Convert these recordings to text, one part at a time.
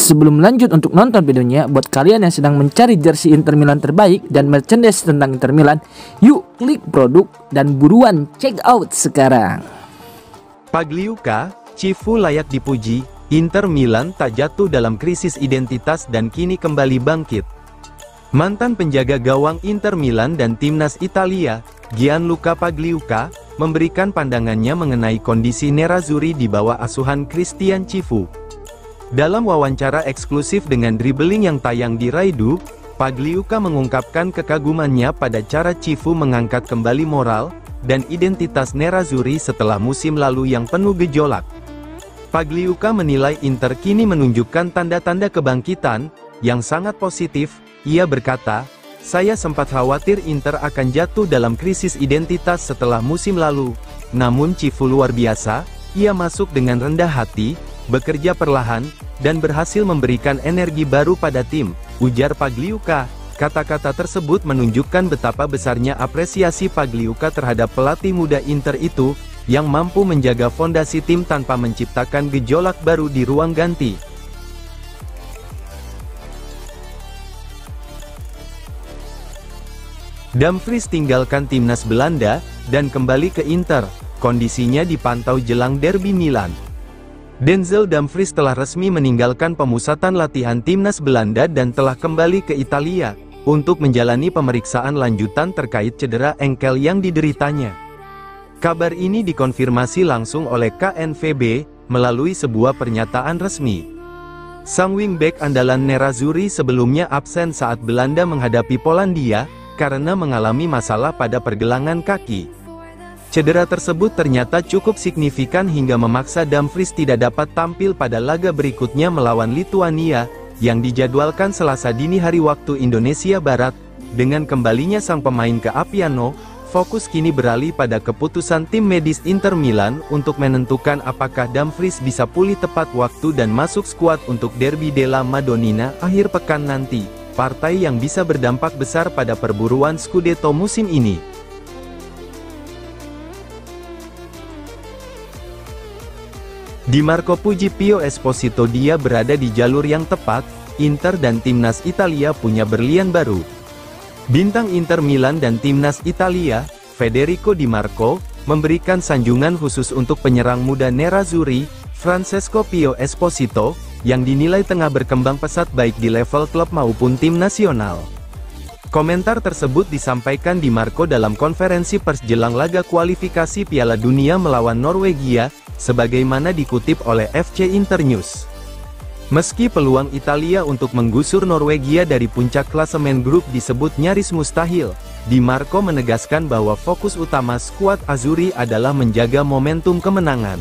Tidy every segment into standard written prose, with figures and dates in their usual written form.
Sebelum lanjut untuk nonton videonya, buat kalian yang sedang mencari jersey Inter Milan terbaik dan merchandise tentang Inter Milan, yuk klik produk dan buruan check out sekarang. Pagliuca, Cifu layak dipuji, Inter Milan tak jatuh dalam krisis identitas dan kini kembali bangkit. Mantan penjaga gawang Inter Milan dan timnas Italia, Gianluca Pagliuca, memberikan pandangannya mengenai kondisi Nerazzurri di bawah asuhan Christian Cifu. Dalam wawancara eksklusif dengan Dribbling yang tayang di Raidu, Pagliuca mengungkapkan kekagumannya pada cara Cifu mengangkat kembali moral dan identitas Nerazzurri setelah musim lalu yang penuh gejolak. Pagliuca menilai Inter kini menunjukkan tanda-tanda kebangkitan yang sangat positif. Ia berkata, "Saya sempat khawatir Inter akan jatuh dalam krisis identitas setelah musim lalu. Namun Cifu luar biasa, ia masuk dengan rendah hati, bekerja perlahan, dan berhasil memberikan energi baru pada tim," ujar Pagliuca. Kata-kata tersebut menunjukkan betapa besarnya apresiasi Pagliuca terhadap pelatih muda Inter itu, yang mampu menjaga fondasi tim tanpa menciptakan gejolak baru di ruang ganti. Dumfries tinggalkan timnas Belanda, dan kembali ke Inter. Kondisinya dipantau jelang derby Milan. Denzel Dumfries telah resmi meninggalkan pemusatan latihan timnas Belanda dan telah kembali ke Italia, untuk menjalani pemeriksaan lanjutan terkait cedera engkel yang dideritanya. Kabar ini dikonfirmasi langsung oleh KNVB, melalui sebuah pernyataan resmi. Sang wingback andalan Nerazzurri sebelumnya absen saat Belanda menghadapi Polandia, karena mengalami masalah pada pergelangan kaki. Cedera tersebut ternyata cukup signifikan hingga memaksa Dumfries tidak dapat tampil pada laga berikutnya melawan Lituania, yang dijadwalkan Selasa dini hari waktu Indonesia Barat. Dengan kembalinya sang pemain ke Appiano, fokus kini beralih pada keputusan tim medis Inter Milan untuk menentukan apakah Dumfries bisa pulih tepat waktu dan masuk skuad untuk Derby della Madonnina akhir pekan nanti, partai yang bisa berdampak besar pada perburuan Scudetto musim ini. Di Marco Puji Pio Esposito, dia berada di jalur yang tepat. Inter dan timnas Italia punya berlian baru. Bintang Inter Milan dan timnas Italia, Federico Di Marco, memberikan sanjungan khusus untuk penyerang muda Nerazzurri, Francesco Pio Esposito, yang dinilai tengah berkembang pesat baik di level klub maupun tim nasional. Komentar tersebut disampaikan Di Marco dalam konferensi pers jelang laga kualifikasi Piala Dunia melawan Norwegia, sebagaimana dikutip oleh FC Internews. Meski peluang Italia untuk menggusur Norwegia dari puncak klasemen grup disebut nyaris mustahil, Di Marco menegaskan bahwa fokus utama skuad Azzurri adalah menjaga momentum kemenangan.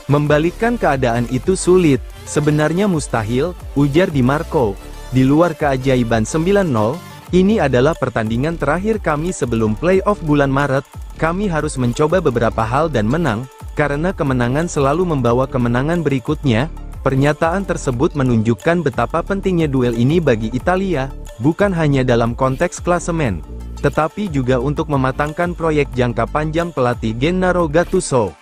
"Membalikkan keadaan itu sulit, sebenarnya mustahil," ujar Di Marco. "Di luar keajaiban 9-0, ini adalah pertandingan terakhir kami sebelum playoff bulan Maret. Kami harus mencoba beberapa hal dan menang, karena kemenangan selalu membawa kemenangan berikutnya." Pernyataan tersebut menunjukkan betapa pentingnya duel ini bagi Italia, bukan hanya dalam konteks klasemen, tetapi juga untuk mematangkan proyek jangka panjang pelatih Gennaro Gattuso.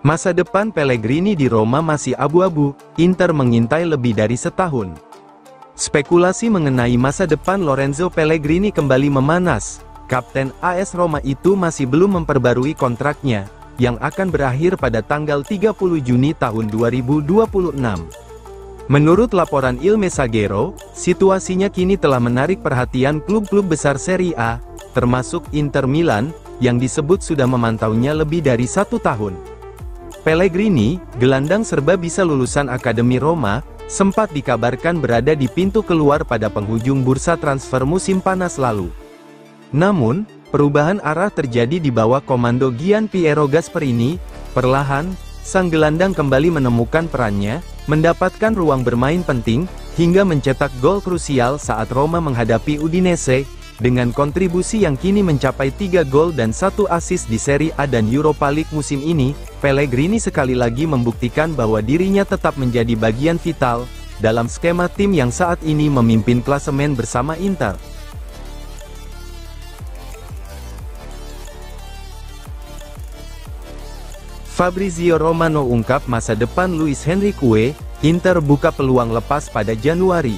Masa depan Pellegrini di Roma masih abu-abu. Inter mengintai lebih dari setahun. Spekulasi mengenai masa depan Lorenzo Pellegrini kembali memanas. Kapten AS Roma itu masih belum memperbarui kontraknya, yang akan berakhir pada tanggal 30 Juni tahun 2026. Menurut laporan Il Messaggero, situasinya kini telah menarik perhatian klub-klub besar Serie A, termasuk Inter Milan, yang disebut sudah memantaunya lebih dari 1 tahun. Pellegrini, gelandang serba bisa lulusan Akademi Roma, sempat dikabarkan berada di pintu keluar pada penghujung bursa transfer musim panas lalu. Namun, perubahan arah terjadi di bawah komando Gian Piero Gasperini. Perlahan, sang gelandang kembali menemukan perannya, mendapatkan ruang bermain penting, hingga mencetak gol krusial saat Roma menghadapi Udinese, dengan kontribusi yang kini mencapai 3 gol dan 1 assist di Serie A dan Europa League musim ini. Pellegrini sekali lagi membuktikan bahwa dirinya tetap menjadi bagian vital dalam skema tim yang saat ini memimpin klasemen bersama Inter. Fabrizio Romano ungkap masa depan Luis Henrique, Inter buka peluang lepas pada Januari.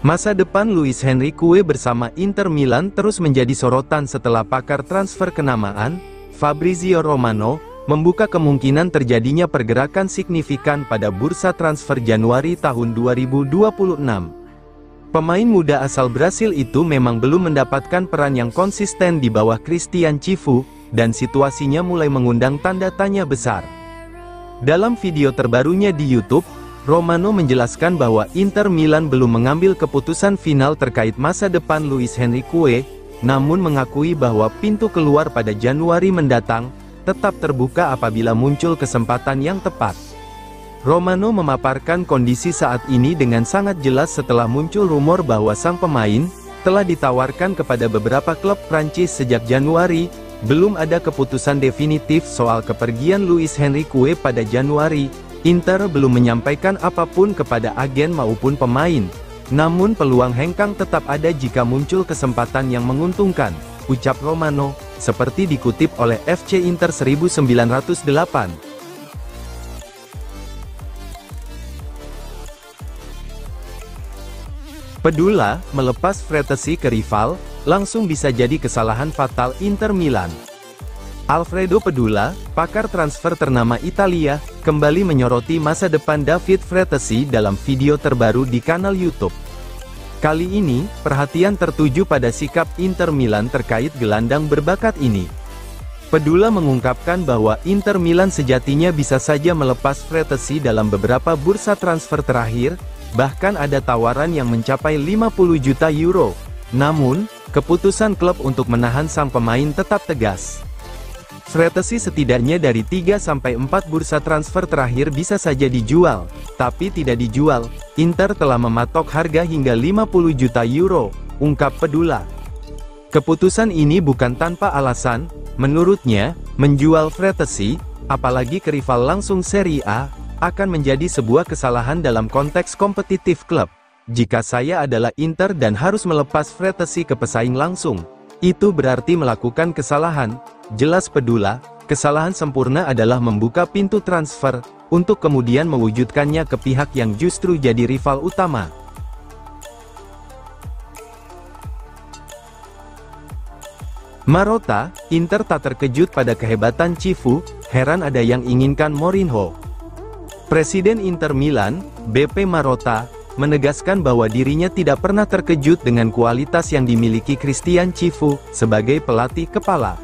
Masa depan Luis Henrique bersama Inter Milan terus menjadi sorotan setelah pakar transfer kenamaan, Fabrizio Romano, membuka kemungkinan terjadinya pergerakan signifikan pada bursa transfer Januari tahun 2026. Pemain muda asal Brasil itu memang belum mendapatkan peran yang konsisten di bawah Christian Cifu, dan situasinya mulai mengundang tanda tanya besar. Dalam video terbarunya di YouTube, Romano menjelaskan bahwa Inter Milan belum mengambil keputusan final terkait masa depan Luis Henrique, namun mengakui bahwa pintu keluar pada Januari mendatang tetap terbuka apabila muncul kesempatan yang tepat. Romano memaparkan kondisi saat ini dengan sangat jelas setelah muncul rumor bahwa sang pemain telah ditawarkan kepada beberapa klub Prancis sejak Januari. Belum ada keputusan definitif soal kepergian Luis Henrique pada Januari. Inter belum menyampaikan apapun kepada agen maupun pemain. Namun peluang hengkang tetap ada jika muncul kesempatan yang menguntungkan, ucap Romano, seperti dikutip oleh FC Inter 1908. Pedula, melepas Frattesi ke rival, langsung bisa jadi kesalahan fatal Inter Milan. Alfredo Pedula, pakar transfer ternama Italia, kembali menyoroti masa depan David Frattesi dalam video terbaru di kanal YouTube. Kali ini, perhatian tertuju pada sikap Inter Milan terkait gelandang berbakat ini. Pedula mengungkapkan bahwa Inter Milan sejatinya bisa saja melepas Frattesi dalam beberapa bursa transfer terakhir, bahkan ada tawaran yang mencapai 50 juta euro. Namun, keputusan klub untuk menahan sang pemain tetap tegas. Frattesi setidaknya dari 3-4 bursa transfer terakhir bisa saja dijual, tapi tidak dijual. Inter telah mematok harga hingga 50 juta euro, ungkap Pedula. Keputusan ini bukan tanpa alasan, menurutnya, menjual Frattesi, apalagi ke rival langsung Serie A, akan menjadi sebuah kesalahan dalam konteks kompetitif klub. Jika saya adalah Inter dan harus melepas Frattesi ke pesaing langsung, itu berarti melakukan kesalahan, jelas Pedula. Kesalahan sempurna adalah membuka pintu transfer, untuk kemudian mewujudkannya ke pihak yang justru jadi rival utama. Marotta, Inter tak terkejut pada kehebatan Cifu, heran ada yang inginkan Mourinho. Presiden Inter Milan, BP Marotta, menegaskan bahwa dirinya tidak pernah terkejut dengan kualitas yang dimiliki Christian Cifu sebagai pelatih kepala.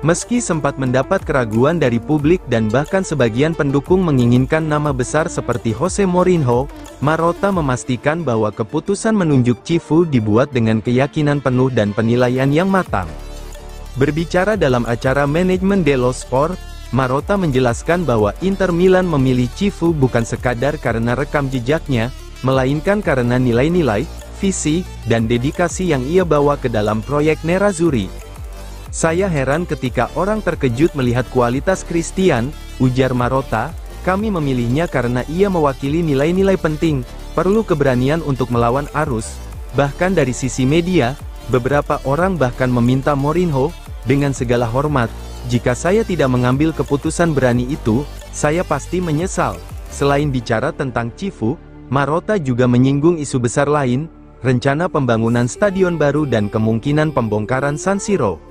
Meski sempat mendapat keraguan dari publik dan bahkan sebagian pendukung menginginkan nama besar seperti Jose Mourinho, Marotta memastikan bahwa keputusan menunjuk Cifu dibuat dengan keyakinan penuh dan penilaian yang matang. Berbicara dalam acara Manajemen dello Sport, Marotta menjelaskan bahwa Inter Milan memilih Cifu bukan sekadar karena rekam jejaknya, melainkan karena nilai-nilai, visi, dan dedikasi yang ia bawa ke dalam proyek Nerazzurri. Saya heran ketika orang terkejut melihat kualitas Christian, ujar Marotta. Kami memilihnya karena ia mewakili nilai-nilai penting, perlu keberanian untuk melawan arus. Bahkan dari sisi media, beberapa orang bahkan meminta Mourinho, dengan segala hormat, jika saya tidak mengambil keputusan berani itu, saya pasti menyesal. Selain bicara tentang Cifu, Marotta juga menyinggung isu besar lain, rencana pembangunan stadion baru dan kemungkinan pembongkaran San Siro.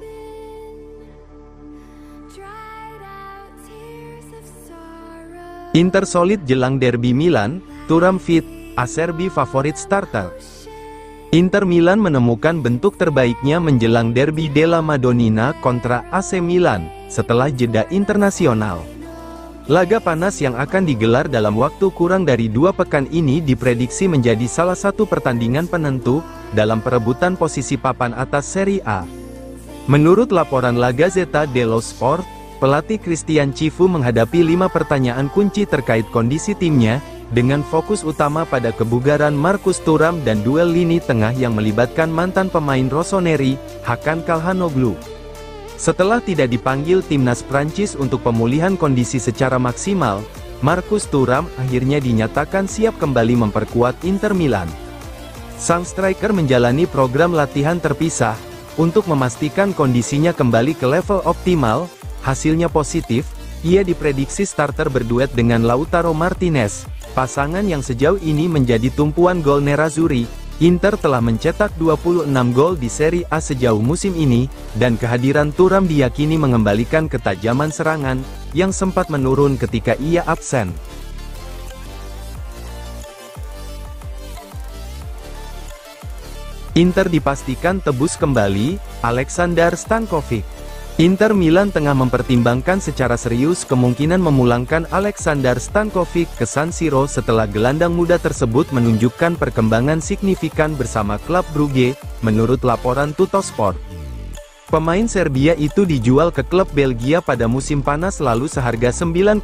Inter solid jelang derby Milan, Thuram fit, Acerbi favorit starter. Inter Milan menemukan bentuk terbaiknya menjelang derby della Madonnina kontra AC Milan, setelah jeda internasional. Laga panas yang akan digelar dalam waktu kurang dari 2 pekan ini diprediksi menjadi salah satu pertandingan penentu, dalam perebutan posisi papan atas Serie A. Menurut laporan La Gazzetta dello Sport, pelatih Christian Cifu menghadapi 5 pertanyaan kunci terkait kondisi timnya, dengan fokus utama pada kebugaran Marcus Thuram dan duel lini tengah yang melibatkan mantan pemain Rossoneri, Hakan Calhanoglu. Setelah tidak dipanggil timnas Prancis untuk pemulihan kondisi secara maksimal, Marcus Thuram akhirnya dinyatakan siap kembali memperkuat Inter Milan. Sang striker menjalani program latihan terpisah, untuk memastikan kondisinya kembali ke level optimal. Hasilnya positif, Ia diprediksi starter berduet dengan Lautaro Martinez, pasangan yang sejauh ini menjadi tumpuan gol Nerazzurri. Inter telah mencetak 26 gol di Serie A sejauh musim ini, dan kehadiran Thuram diyakini mengembalikan ketajaman serangan, yang sempat menurun ketika ia absen. Inter dipastikan tebus kembali Aleksandar Stankovic. Inter Milan tengah mempertimbangkan secara serius kemungkinan memulangkan Aleksandar Stankovic ke San Siro setelah gelandang muda tersebut menunjukkan perkembangan signifikan bersama klub Brugge, menurut laporan Tuttosport. Pemain Serbia itu dijual ke klub Belgia pada musim panas lalu seharga 9,5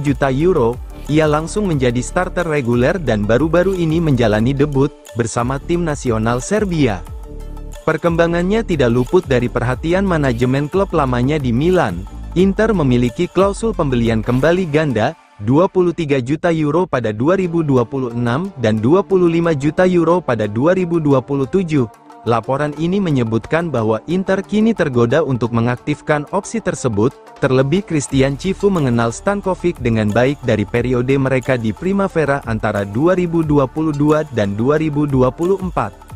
juta euro. Ia langsung menjadi starter reguler dan baru-baru ini menjalani debut bersama tim nasional Serbia. Perkembangannya tidak luput dari perhatian manajemen klub lamanya di Milan. Inter memiliki klausul pembelian kembali ganda, 23 juta euro pada 2026 dan 25 juta euro pada 2027. Laporan ini menyebutkan bahwa Inter kini tergoda untuk mengaktifkan opsi tersebut, terlebih Christian Cifu mengenal Stankovic dengan baik dari periode mereka di Primavera antara 2022 dan 2024.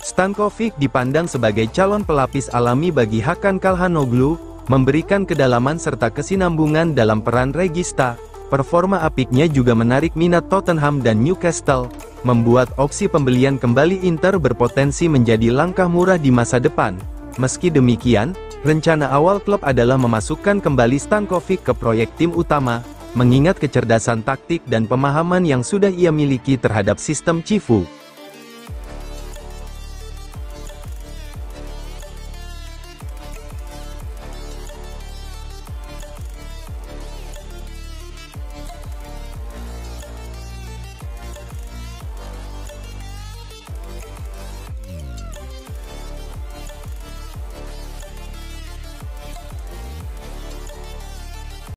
Stankovic dipandang sebagai calon pelapis alami bagi Hakan Calhanoglu, memberikan kedalaman serta kesinambungan dalam peran regista. Performa apiknya juga menarik minat Tottenham dan Newcastle, membuat opsi pembelian kembali Inter berpotensi menjadi langkah murah di masa depan. Meski demikian, rencana awal klub adalah memasukkan kembali Stankovic ke proyek tim utama, mengingat kecerdasan taktik dan pemahaman yang sudah ia miliki terhadap sistem Cifu.